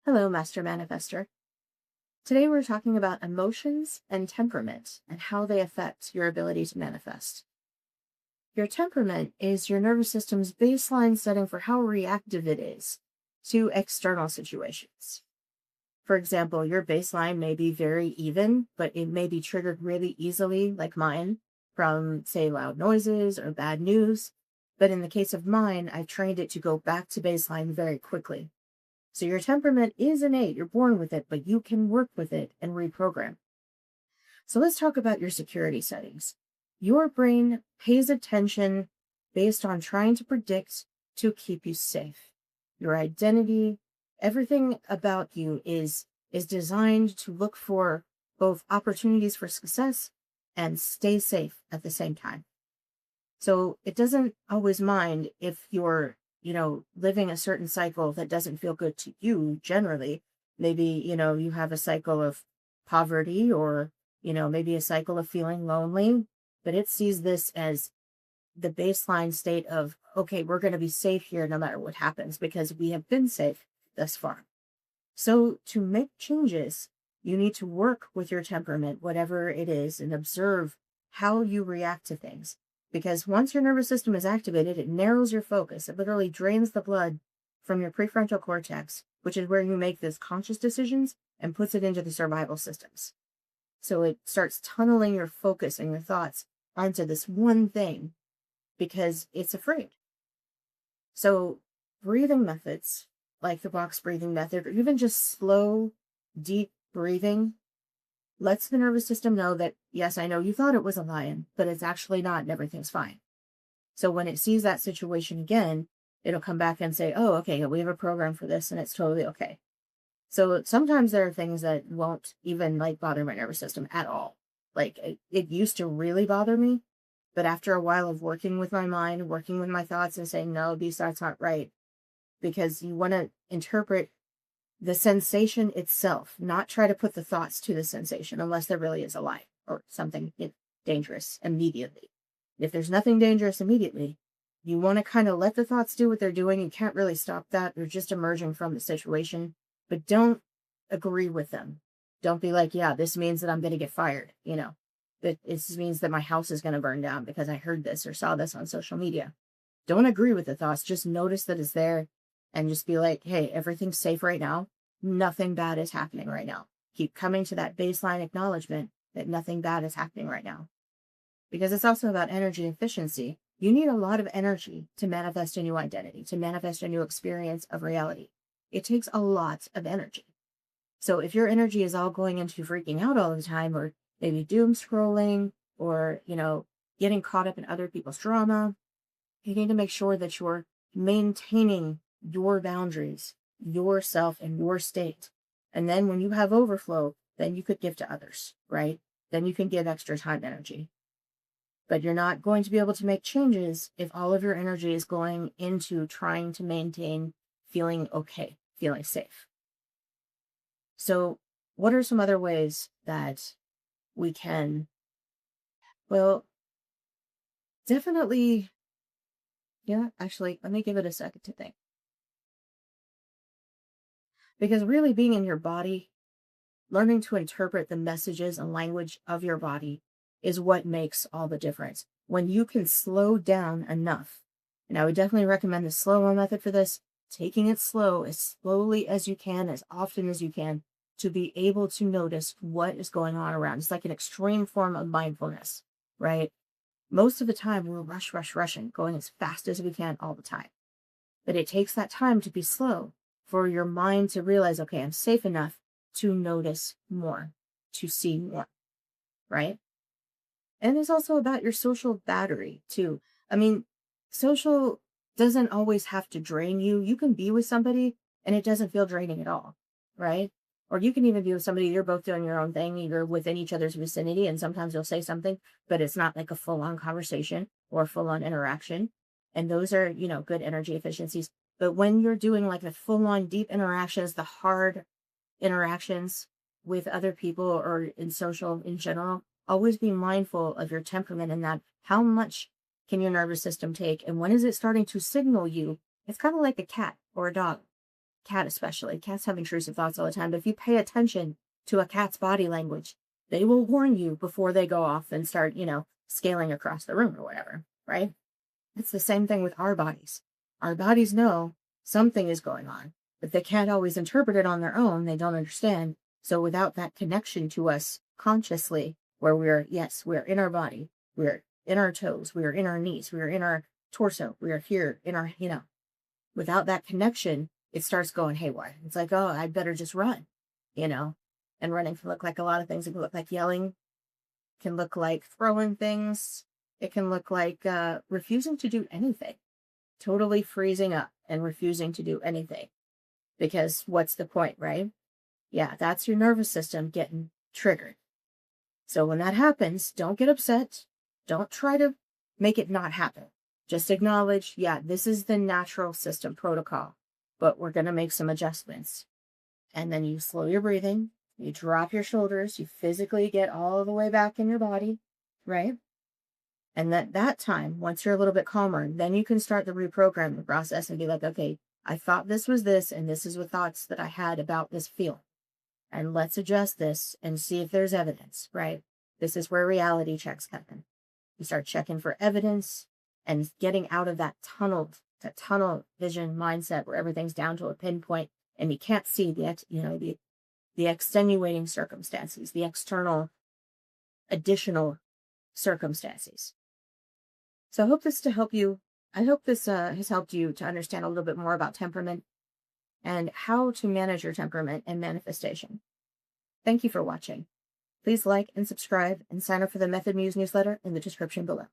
Hello, Master Manifester. Today we're talking about emotions and temperament and how they affect your ability to manifest. Your temperament is your nervous system's baseline setting for how reactive it is to external situations. For example, your baseline may be very even, but it may be triggered really easily, like mine, from, say, loud noises or bad news. But in the case of mine, I've trained it to go back to baseline very quickly. So your temperament is innate, you're born with it, but you can work with it and reprogram. So let's talk about your security settings. Your brain pays attention based on trying to predict to keep you safe. Your identity, everything about you is designed to look for both opportunities for success and stay safe at the same time. So it doesn't always mind if you're living a certain cycle that doesn't feel good to you generally. Maybe, you have a cycle of poverty or, maybe a cycle of feeling lonely, but it sees this as the baseline state of, okay, we're going to be safe here no matter what happens because we have been safe thus far. So to make changes, you need to work with your temperament, whatever it is, and observe how you react to things. Because once your nervous system is activated, it narrows your focus. It literally drains the blood from your prefrontal cortex, which is where you make those conscious decisions, and puts it into the survival systems. So it starts tunneling your focus and your thoughts onto this one thing because it's afraid. So breathing methods like the box breathing method, or even just slow, deep breathing, lets the nervous system know that, yes, I know you thought it was a lion, but it's actually not and everything's fine. So when it sees that situation again, it'll come back and say, oh, okay, we have a program for this and it's totally okay. So sometimes there are things that won't even bother my nervous system at all. It used to really bother me, but after a while of working with my mind, working with my thoughts and saying, no, these thoughts aren't right, because you want to interpret the sensation itself, not try to put the thoughts to the sensation unless there really is a lie or something dangerous immediately. If there's nothing dangerous immediately, you want to kind of let the thoughts do what they're doing. You can't really stop that. They're just emerging from the situation, but don't agree with them. Don't be like, yeah, this means that I'm going to get fired. That this means that my house is going to burn down because I heard this or saw this on social media. Don't agree with the thoughts. Just notice that it's there and just be like, hey, everything's safe right now. Nothing bad is happening right now. Keep coming to that baseline acknowledgement that nothing bad is happening right now. Because it's also about energy efficiency. You need a lot of energy to manifest a new identity, to manifest a new experience of reality. It takes a lot of energy. So if your energy is all going into freaking out all the time, or maybe doom scrolling, or, getting caught up in other people's drama, you need to make sure that you're maintaining your boundaries, yourself, and your state. And then when you have overflow, then you could give to others, right? Then you can give extra time energy. But you're not going to be able to make changes if all of your energy is going into trying to maintain feeling okay, feeling safe. So what are some other ways that we can, well, definitely, yeah, actually, let me give it a second to think. Because really being in your body, learning to interpret the messages and language of your body is what makes all the difference. When you can slow down enough, and I would definitely recommend the slow-mo method for this, taking it slow, as slowly as you can, as often as you can, to be able to notice what is going on around. It's like an extreme form of mindfulness, right? Most of the time, we're rushing, going as fast as we can all the time. But it takes that time to be slow for your mind to realize, okay, I'm safe enough to notice more, to see more, right? And it's also about your social battery, too. I mean, social doesn't always have to drain you. You can be with somebody and it doesn't feel draining at all, right? Or you can even be with somebody, you're both doing your own thing, you're within each other's vicinity, and sometimes you'll say something, but it's not like a full-on conversation or full-on interaction. And those are, good energy efficiencies. But when you're doing like the full-on deep interactions, the hard interactions with other people or in social in general, always be mindful of your temperament and that how much can your nervous system take and when is it starting to signal you. It's kind of like a cat or a dog. cat especially. Cats have intrusive thoughts all the time, but if you pay attention to a cat's body language, they will warn you before they go off and start, scaling across the room or whatever, right? It's the same thing with our bodies. Our bodies know something is going on, but they can't always interpret it on their own. They don't understand. So without that connection to us consciously, where we're in our body, we're in our toes, we're in our knees, we're in our torso, we're here in our, without that connection, it starts going haywire. It's like, oh, I'd better just run, and running can look like a lot of things. It can look like yelling, can look like throwing things. It can look like refusing to do anything, totally freezing up and refusing to do anything. Because what's the point, right? Yeah, that's your nervous system getting triggered. So when that happens, don't get upset. Don't try to make it not happen. Just acknowledge, yeah, this is the natural system protocol, but we're going to make some adjustments. And then you slow your breathing, you drop your shoulders, you physically get all the way back in your body, right? And that time, once you're a little bit calmer, then you can start the reprogramming process and be like, okay, I thought this was this, and this is the thoughts that I had about this feeling. And let's adjust this and see if there's evidence, right? This is where reality checks happen. You start checking for evidence and getting out of that tunnel vision mindset where everything's down to a pinpoint and you can't see the extenuating circumstances, the external additional circumstances. So I hope this has helped you to understand a little bit more about temperament and how to manage your temperament and manifestation. Thank you for watching. Please like and subscribe and sign up for the Method Muse newsletter in the description below.